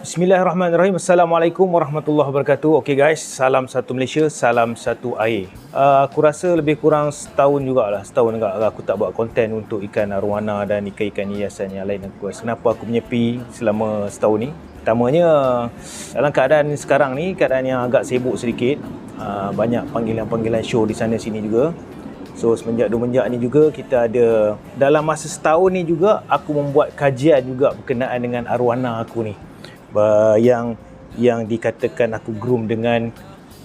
Bismillahirrahmanirrahim. Assalamualaikum warahmatullahi wabarakatuh. Okey guys, salam satu Malaysia, salam satu air. Aku rasa lebih kurang setahun jugalah, setahun juga aku tak buat konten untuk ikan arwana dan ikan-ikan hiasan yang lain. Kenapa aku menyepi selama setahun ni? Pertamanya, dalam keadaan sekarang ni, keadaan yang agak sibuk sedikit. Banyak panggilan-panggilan show di sana sini juga. So semenjak ni juga kita ada, dalam masa setahun ni juga aku membuat kajian juga berkenaan dengan arwana aku ni, yang dikatakan aku groom dengan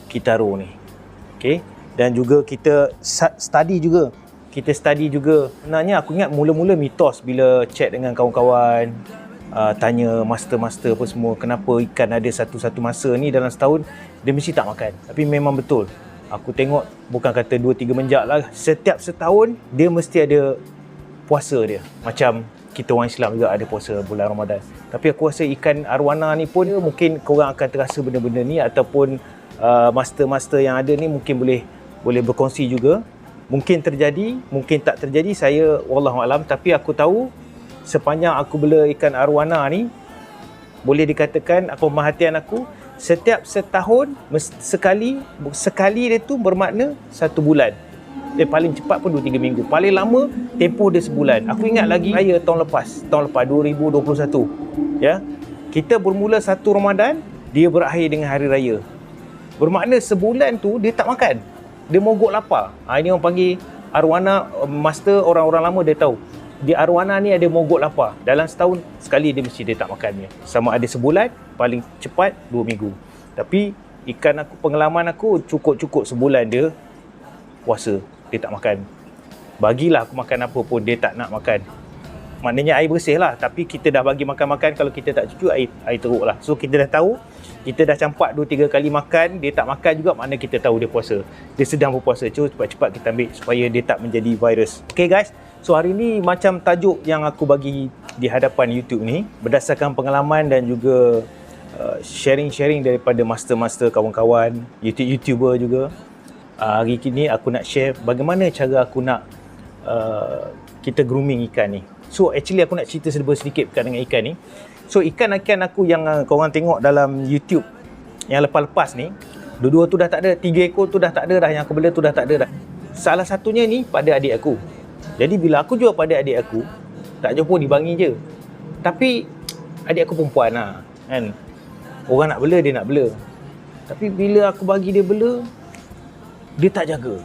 Kitaro ni. Okey, dan juga kita study juga. Sebenarnya aku ingat mula-mula mitos bila chat dengan kawan-kawan, tanya master-master apa semua, kenapa ikan ada satu masa ni dalam setahun dia mesti tak makan. Tapi memang betul. Aku tengok, bukan kata 2-3 menjak lah, setiap setahun dia mesti ada puasa dia. Macam kita orang Islam juga ada puasa bulan Ramadan. Tapi aku rasa ikan arwana ni pun mungkin korang akan terasa benda-benda ni, ataupun master-master yang ada ni mungkin boleh berkongsi juga. Mungkin terjadi, mungkin tak terjadi, saya wallahualam. Tapi aku tahu sepanjang aku bela ikan arwana ni, boleh dikatakan pemerhatian aku setiap setahun sekali dia tu bermakna 1 bulan. Dia paling cepat pun 2-3 minggu. Paling lama tempoh dia sebulan. Aku ingat lagi raya tahun lepas 2021. Ya. Kita bermula 1 Ramadan, dia berakhir dengan hari raya. Bermakna sebulan tu dia tak makan. Dia mogok lapar. Ini orang panggil arwana, master orang-orang lama dia tahu. Di arwana ni ada mogok lapar. Dalam setahun sekali dia mesti dia tak makannya. Sama ada sebulan, paling cepat 2 minggu. Tapi ikan aku, pengalaman aku cukup sebulan dia puasa. Dia tak makan. Bagilah aku makan apa pun, dia tak nak makan. Maknanya air bersih lah. Tapi kita dah bagi makan-makan, kalau kita tak cucuk, air teruk lah. So kita dah tahu, kita dah campak 2-3 kali makan, dia tak makan juga, maknanya kita tahu dia puasa. Dia sedang berpuasa. Cuma cepat-cepat kita ambil supaya dia tak menjadi virus. Okay guys, so hari ni macam tajuk yang aku bagi di hadapan YouTube ni, berdasarkan pengalaman dan juga sharing-sharing daripada master-master kawan-kawan, YouTuber juga. Hari ini aku nak share bagaimana cara aku nak kita grooming ikan ni. So actually aku nak cerita sedikit berkaitan dengan ikan ni. So ikan-ikan aku yang korang tengok dalam YouTube yang lepas-lepas ni, dua-dua tu dah tak ada, 3 ekor tu dah tak ada dah, yang aku bela tu dah tak ada dah. Salah satunya ni pada adik aku. Jadi bila aku jual pada adik aku, tak jumpa dibangi je. Tapi adik aku perempuan lah kan. Orang nak bela, dia nak bela. Tapi bila aku bagi dia bela, dia tak jaga.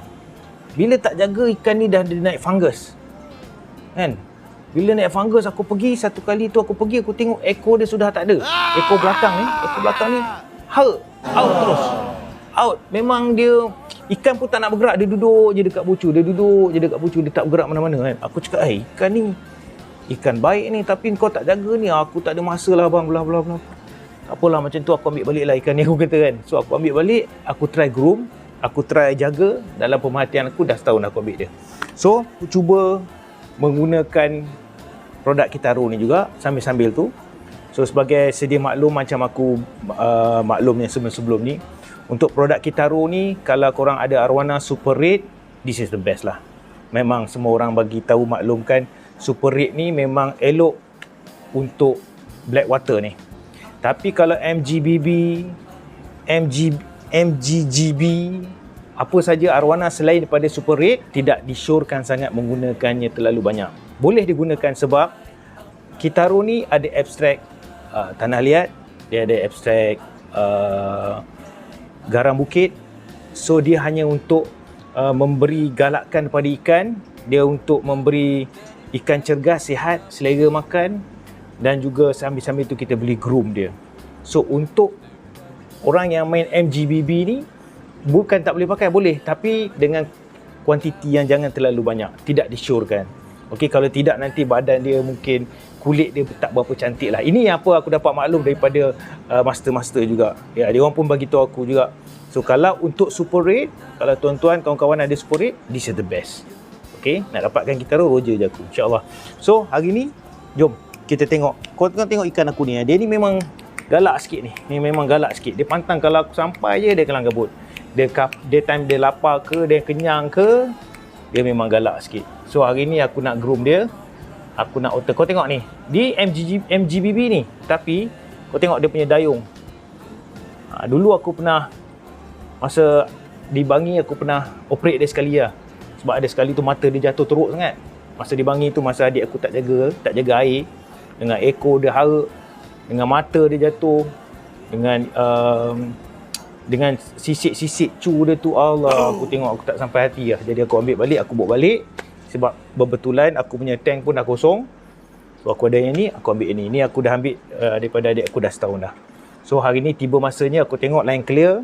Bila tak jaga, ikan ni dah naik fungus kan. Bila naik fungus, aku pergi satu kali tu, aku tengok ekor dia sudah tak ada. Ekor belakang ni out terus. Out. Memang dia, ikan pun tak nak bergerak, dia duduk je dekat bucu, dia tak bergerak mana-mana kan. Aku cakap, ikan ni ikan baik ni, tapi kau tak jaga ni, aku tak ada masa lah bang, bla bla bla. Tak apalah, macam tu aku ambil balik lah ikan ni, aku kata kan. So aku ambil balik, aku try groom, aku try jaga. Dalam pemerhatian aku dah setahun aku ambil dia. So aku cuba menggunakan produk Kitaro ni juga sambil-sambil tu. So sebagai sedia maklum, macam aku maklumnya sebelum ni, untuk produk Kitaro ni, kalau korang ada arwana super red, this is the best lah. Memang semua orang bagi tahu, maklumkan super red ni memang elok untuk black water ni. Tapi kalau MGBB, MGGB, apa saja arwana selain daripada super red, tidak disyorkan sangat menggunakannya terlalu banyak. Boleh digunakan sebab Kitaro ni ada ekstrak tanah liat, dia ada ekstrak garam bukit. So dia hanya untuk memberi galakan kepada ikan, dia untuk memberi ikan cergas, sihat, selera makan, dan juga sambil-sambil tu kita beli groom dia. So untuk orang yang main MGBB ni, bukan tak boleh pakai, boleh, tapi dengan kuantiti yang jangan terlalu banyak, tidak disyorkan. Okey, kalau tidak nanti badan dia mungkin, kulit dia tak berapa cantik lah. Ini yang apa aku dapat maklum daripada master-master juga. Ya, dia orang pun bagi tahu aku juga. So kalau untuk super red, kalau tuan-tuan, kawan-kawan ada super red, this is the best. Okey, nak dapatkan Kitaro, roger je aku, insya-Allah. So hari ni, jom kita tengok. Korang tengok ikan aku ni, dia ni memang galak sikit ni. Ni memang galak sikit. Dia pantang kalau aku sampai je, dia kelang kabut. Dia time dia lapar ke, dia kenyang ke, dia memang galak sikit. So hari ni aku nak groom dia. Aku nak otter. Kau tengok ni, di MGBB ni, tapi Kau tengok dia punya dayung. Dulu aku pernah, masa di Bangi aku pernah operate dia sekali lah. Sebab ada sekali tu mata dia jatuh teruk sangat. Masa di Bangi tu, masa adik aku tak jaga air, dengan ekor dia hara, dengan mata dia jatuh, dengan sisik-sisik cu dia tu, Allah, aku tengok aku tak sampai hati lah. Jadi aku ambil balik, aku bawa balik. Sebab berbetulan aku punya tank pun dah kosong. So aku ada yang ni, aku ambil yang ni. Ni aku dah ambil daripada adik aku dah setahun dah. So hari ni tiba masanya aku tengok line clear.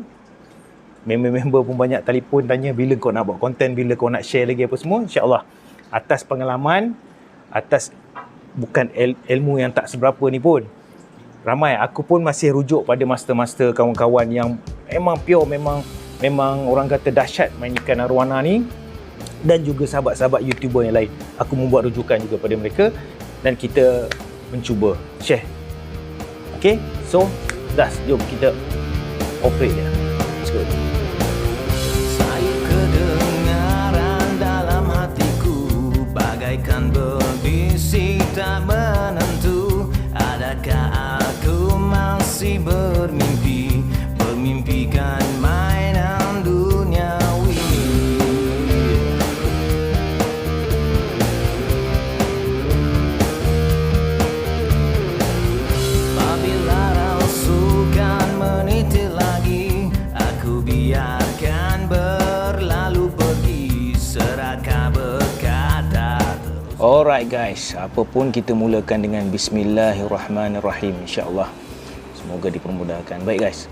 Member-member pun banyak telefon tanya bila kau nak buat konten, bila kau nak share lagi apa semua. InsyaAllah atas pengalaman, atas bukan ilmu yang tak seberapa ni pun, ramai aku pun masih rujuk pada master-master kawan-kawan yang memang pure, memang orang kata dahsyat main ikan arwana ni, dan juga sahabat-sahabat YouTuber yang lain. Aku membuat rujukan juga pada mereka dan kita mencuba share. Okay, so jom kita operate dia. Let's go. Sayu kedengaran dalam hatiku, bagaikan berbisik tak menentu. Adakah aku masih bermimpi, bermimpikan mainan duniawi? Apabila rasukan meniti lagi, aku biarkan berlalu pergi, seraka berkata. Alright guys, apapun kita mulakan dengan Bismillahirrahmanirrahim, insyaAllah. Semoga dipermudahkan. Baik guys,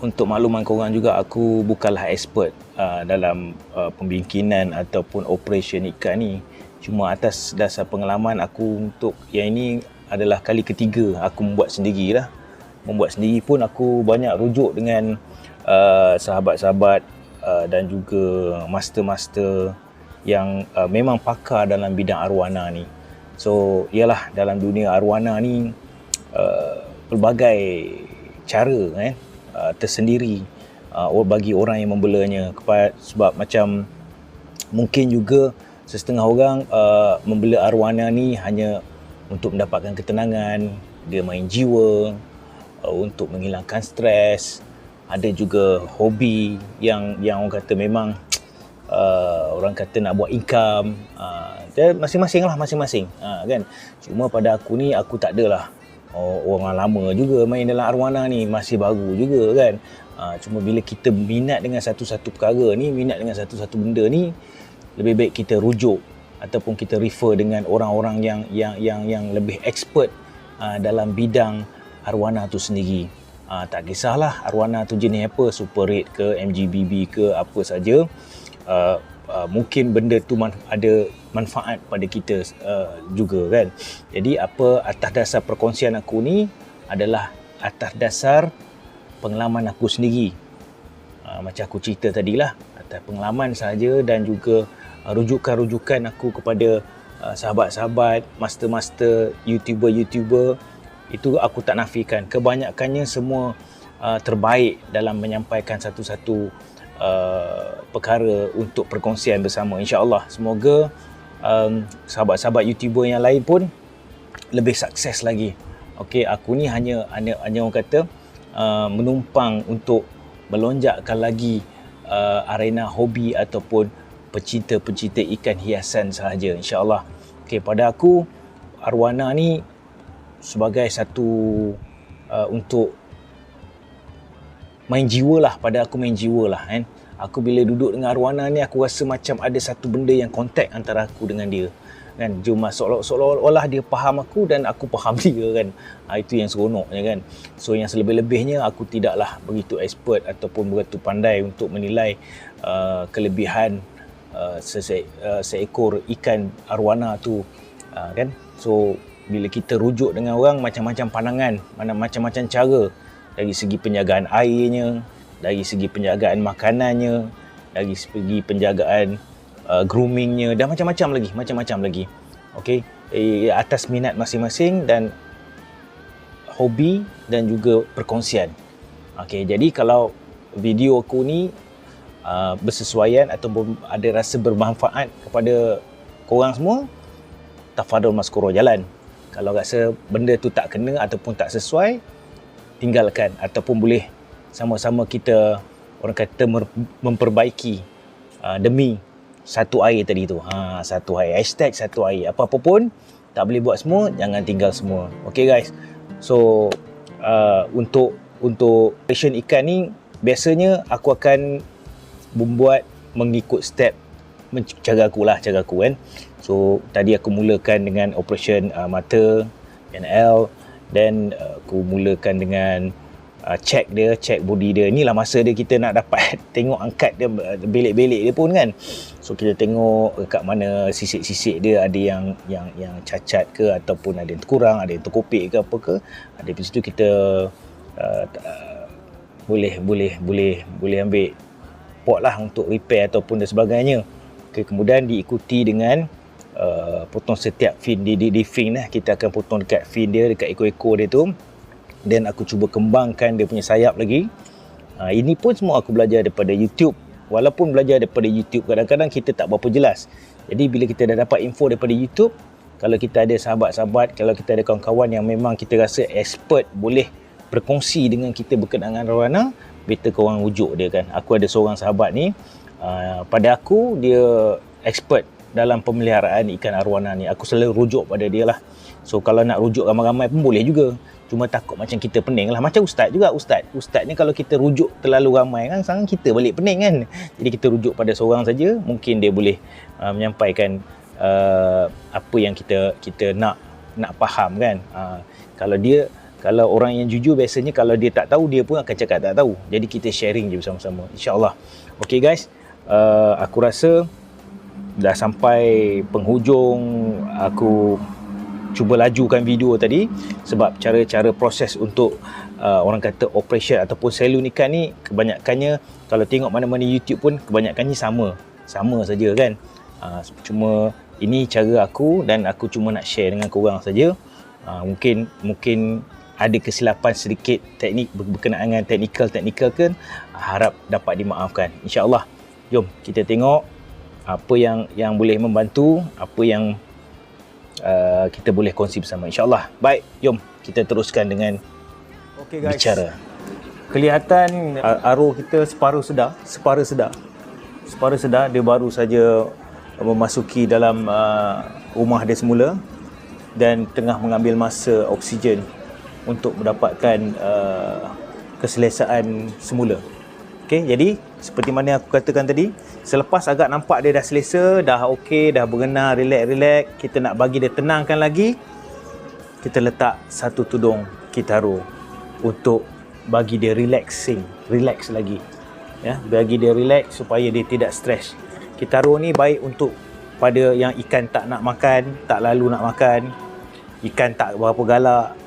untuk makluman korang juga, aku bukanlah expert dalam pembikinan ataupun operation ikan ni. Cuma atas dasar pengalaman aku, untuk yang ini adalah kali ketiga aku membuat sendiri lah. Membuat sendiri pun aku banyak rujuk dengan sahabat-sahabat dan juga master-master yang memang pakar dalam bidang arwana ni. So ialah dalam dunia arwana ni pelbagai cara tersendiri bagi orang yang membelanya. Sebab macam mungkin juga setengah orang membela arwana ni hanya untuk mendapatkan ketenangan, dia main jiwa, untuk menghilangkan stres. Ada juga hobi yang orang kata memang orang kata nak buat income. Masing-masing lah, masing-masing kan. Cuma pada aku ni, aku tak adalah orang lama juga main dalam arwana ni, masih baru juga kan. Cuma bila kita minat dengan satu-satu perkara ni, minat dengan satu-satu benda ni, lebih baik kita rujuk ataupun kita refer dengan orang-orang yang lebih expert dalam bidang arwana tu sendiri. Tak kisahlah arwana tu jenis apa, Super Red ke, MGBB ke, apa saja. Mungkin benda tu ada manfaat pada kita juga kan. Jadi atas dasar perkongsian aku ni adalah atas dasar pengalaman aku sendiri. Macam aku cerita tadilah, atas pengalaman saja dan juga rujukan-rujukan aku kepada sahabat-sahabat, master-master, YouTuber itu aku tak nafikan. Kebanyakannya semua terbaik dalam menyampaikan satu-satu perkara untuk perkongsian bersama. InsyaAllah semoga sahabat-sahabat YouTuber yang lain pun lebih sukses lagi. Okey, aku ni hanya orang kata menumpang untuk melonjakkan lagi arena hobi ataupun pecinta-pecinta ikan hiasan sahaja, insyaAllah. Okey, pada aku arwana ni sebagai satu untuk main jiwa lah. Pada aku main jiwa lah kan. Aku bila duduk dengan arwana ni, aku rasa macam ada satu benda yang kontak antara aku dengan dia kan. Cuma seolah-olah dia faham aku dan aku faham dia kan. Itu yang seronoknya kan. So yang selebih-lebihnya aku tidaklah begitu expert ataupun begitu pandai untuk menilai kelebihan seekor ikan arwana tu kan. So bila kita rujuk dengan orang, macam-macam pandangan, macam-macam cara, dari segi penjagaan airnya, dari segi penjagaan makanannya, dari segi penjagaan groomingnya, dan macam-macam lagi. Okey, atas minat masing-masing dan hobi dan juga perkongsian. Okey, jadi kalau video aku ni bersesuaian ataupun ada rasa bermanfaat kepada korang semua, tafadhol maskuro jalan. Kalau rasa benda tu tak kena ataupun tak sesuai, tinggalkan ataupun boleh sama-sama kita orang kata memperbaiki demi satu air tadi tu. Satu air, hashtag satu air. Apa-apa pun tak boleh buat semua, jangan tinggal semua. Okay guys, so untuk operation ikan ni biasanya aku akan membuat mengikut step cara aku kan. So tadi aku mulakan dengan operation mata NL, dan aku mulakan dengan check body dia. Inilah masa dia kita nak dapat tengok angkat dia, belik-belik dia pun kan. So kita tengok kat mana sisik-sisik dia, ada yang cacat ke ataupun ada yang terkurang, ada yang terkopik ke apa ke. Ada di situ kita boleh ambil pot lah untuk repair ataupun dan sebagainya. Okay, kemudian diikuti dengan potong setiap fin di fin lah. Kita akan potong dekat fin dia, dekat ekor-ekor dia tu, dan aku cuba kembangkan dia punya sayap lagi. Ini pun semua aku belajar daripada YouTube. Walaupun belajar daripada YouTube, kadang-kadang kita tak berapa jelas. Jadi bila kita dah dapat info daripada YouTube, kalau kita ada sahabat-sahabat, kalau kita ada kawan-kawan yang memang kita rasa expert, boleh berkongsi dengan kita berkenaan arwana, better korang rujuk dia kan. Aku ada seorang sahabat ni, pada aku dia expert dalam pemeliharaan ikan arwana ni. Aku selalu rujuk pada dia lah. So kalau nak rujuk ramai-ramai pun boleh juga. Cuma takut macam kita pening lah. Macam ustaz juga. Ustaz ni kalau kita rujuk terlalu ramai kan, sekarang kita balik pening kan. Jadi kita rujuk pada seorang saja, mungkin dia boleh menyampaikan apa yang kita nak faham kan. Kalau orang yang jujur biasanya kalau dia tak tahu, dia pun akan cakap tak tahu. Jadi kita sharing je bersama-sama, insyaAllah. Okay guys, aku rasa dah sampai penghujung. Aku cuba lajukan video tadi sebab cara-cara proses untuk orang kata operation ataupun salon ikan ni kebanyakannya, kalau tengok mana-mana YouTube pun kebanyakannya sama saja kan. Cuma ini cara aku dan aku cuma nak share dengan korang saja. Mungkin ada kesilapan sedikit teknik berkenaan dengan teknikal kan, harap dapat dimaafkan, insya-Allah. Jom kita tengok apa yang boleh membantu, apa yang kita boleh kongsi bersama, insyaAllah. Baik, jom kita teruskan dengan guys, bicara. Kelihatan arwah kita separuh sedar. Dia baru saja memasuki dalam rumah dia semula dan tengah mengambil masa oksigen untuk mendapatkan keselesaan semula. Okay, jadi seperti mana aku katakan tadi, selepas agak nampak dia dah selesa, dah okey, dah berenang, relax, kita nak bagi dia tenangkan lagi, kita letak satu tudung Kitaro untuk bagi dia relax lagi. Ya, bagi dia relax supaya dia tidak stres. Kitaro ni baik untuk pada yang ikan tak nak makan, tak lalu nak makan, ikan tak berapa galak,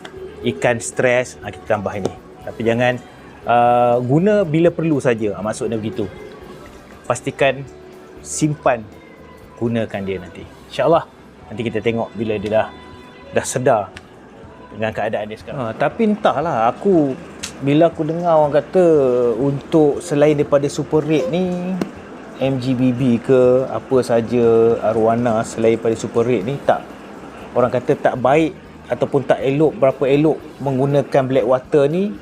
ikan stres, kita tambah ini. Tapi jangan guna bila perlu saja, maksudnya begitu. Pastikan simpan, gunakan dia nanti, insyaAllah. Nanti kita tengok bila dia dah sedar dengan keadaan dia sekarang. Tapi entahlah, bila aku dengar orang kata untuk selain daripada super red ni, MGBB ke apa saja arwana selain daripada super red ni, tak, orang kata tak baik ataupun tak elok, berapa elok menggunakan black water ni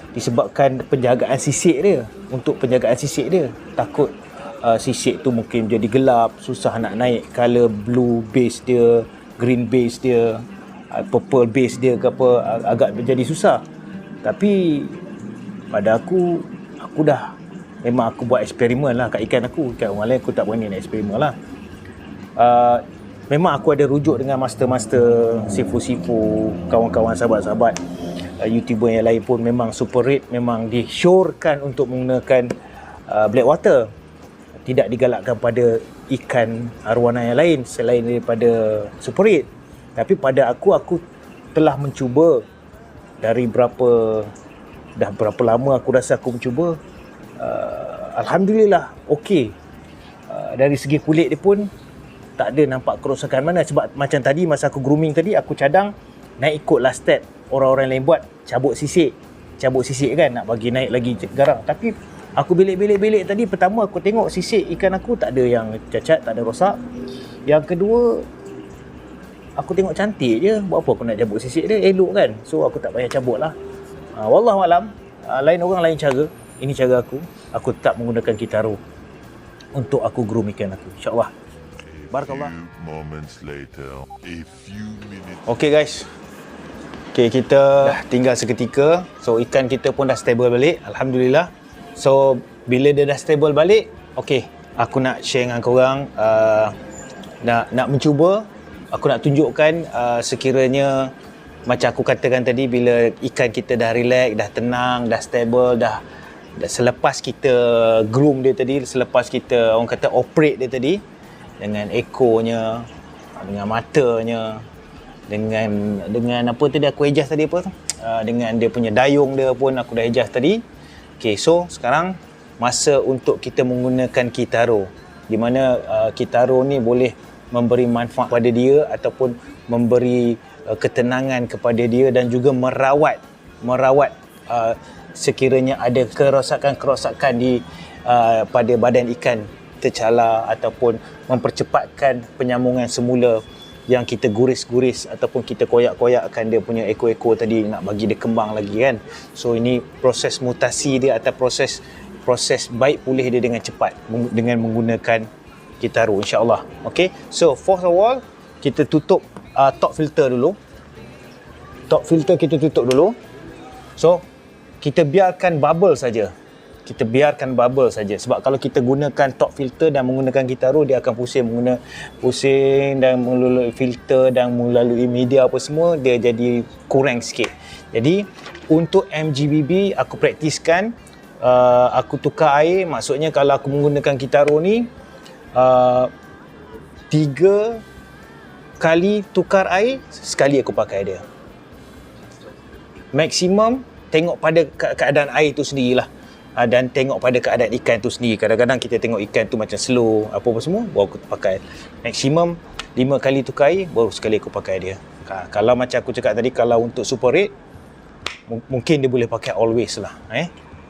disebabkan penjagaan sisik dia. Untuk penjagaan sisik dia, takut sisik tu mungkin jadi gelap, susah nak naik color blue base dia, green base dia, purple base dia ke apa, agak menjadi susah. Tapi pada aku dah memang aku buat eksperimen lah kat ikan aku. Kat orang lain aku tak berani nak eksperimen lah. Memang aku ada rujuk dengan master-master, sifu-sifu, kawan-kawan, sahabat-sahabat YouTuber yang lain pun memang super red memang disyorkan untuk menggunakan black water. Tidak digalakkan pada ikan arwana yang lain selain daripada super red. Tapi pada aku telah mencuba dari berapa lama aku rasa aku mencuba. Alhamdulillah okey. Dari segi kulit dia pun tak ada nampak kerosakan mana. Sebab macam tadi masa aku grooming tadi, aku cadang naik ikutlah step orang-orang lain buat, cabut sisik kan, nak bagi naik lagi garang. Tapi aku belik tadi, pertama aku tengok sisik ikan aku tak ada yang cacat, tak ada rosak. Yang kedua, aku tengok cantik je, buat apa aku nak cabut sisik dia, elok kan. So aku tak payah cabut lah. Wallahu alam, lain orang lain cara. Ini cara aku. Aku tak menggunakan Kitaro untuk aku groom ikan aku. InsyaAllah. Barakallah. Moments later, a few minutes. Okay guys. Okay, kita dah tinggal seketika. So ikan kita pun dah stable balik. Alhamdulillah. So bila dia dah stable balik, okay, aku nak share dengan korang, nak mencuba. Aku nak tunjukkan sekiranya macam aku katakan tadi, bila ikan kita dah relax, dah tenang, dah stable, dah selepas kita groom dia tadi, selepas kita orang kata operate dia tadi, dengan ekornya, dengan matanya, dengan apa tadi aku adjust tadi apa tu, dengan dia punya dayung dia pun aku dah adjust tadi. Okay, so sekarang masa untuk kita menggunakan Kitaro, di mana Kitaro ni boleh memberi manfaat pada dia ataupun memberi ketenangan kepada dia dan juga merawat sekiranya ada kerosakan di pada badan ikan tercala ataupun mempercepatkan penyambungan semula yang kita guris-guris ataupun kita koyak-koyakkan dia punya ekor-ekor tadi, nak bagi dia kembang lagi kan. So ini proses mutasi dia atau proses baik pulih dia dengan cepat dengan menggunakan Kitaro, insyaAllah. Okay, so first of all kita tutup top filter dulu. Top filter kita tutup dulu. So kita biarkan bubble saja. Kita biarkan bubble saja. Sebab kalau kita gunakan top filter dan menggunakan Kitaro, dia akan pusing dan melalui filter dan melalui media apa semua, dia jadi kurang sikit. Jadi untuk MGBB aku praktiskan, aku tukar air. Maksudnya kalau aku menggunakan Kitaro ni 3 kali tukar air, sekali aku pakai dia. Maksimum tengok pada keadaan air tu sendirilah, dan tengok pada keadaan ikan tu sendiri. Kadang-kadang kita tengok ikan tu macam slow apa-apa semua, baru aku pakai. Maksimum 5 kali tukar air, baru sekali aku pakai dia. Kalau macam aku cakap tadi, kalau untuk super red mungkin dia boleh pakai always lah.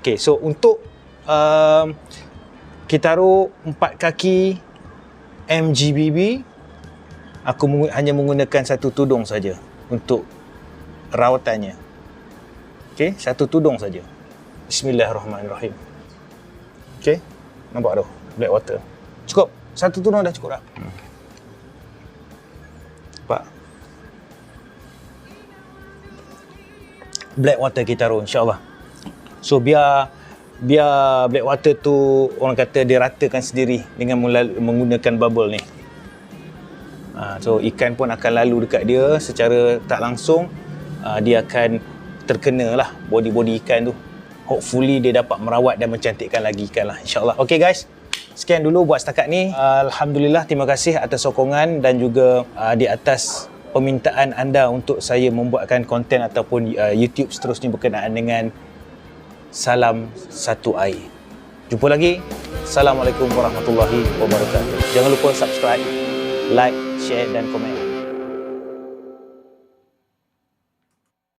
Okay, so untuk Kitaro 4 kaki MGBB, aku hanya menggunakan satu tudung saja untuk rawatannya. Okay, satu tudung saja. Bismillahirrahmanirrahim. Okay, nampak tu black water. Cukup, satu tudung dah cukup dah. Nampak? Black water Kitaro, insyaAllah. So biar black water tu orang kata dia ratakan sendiri dengan menggunakan bubble ni. So ikan pun akan lalu dekat dia secara tak langsung, dia akan terkena lah body ikan tu. Hopefully dia dapat merawat dan mencantikkan lagi ikan lah, insyaAllah. Okay guys, sekian dulu buat setakat ni. Alhamdulillah, terima kasih atas sokongan dan juga di atas permintaan anda untuk saya membuatkan konten ataupun YouTube seterusnya berkenaan dengan Salam Satu Air. Jumpa lagi. Assalamualaikum warahmatullahi wabarakatuh. Jangan lupa subscribe, like, share dan komen.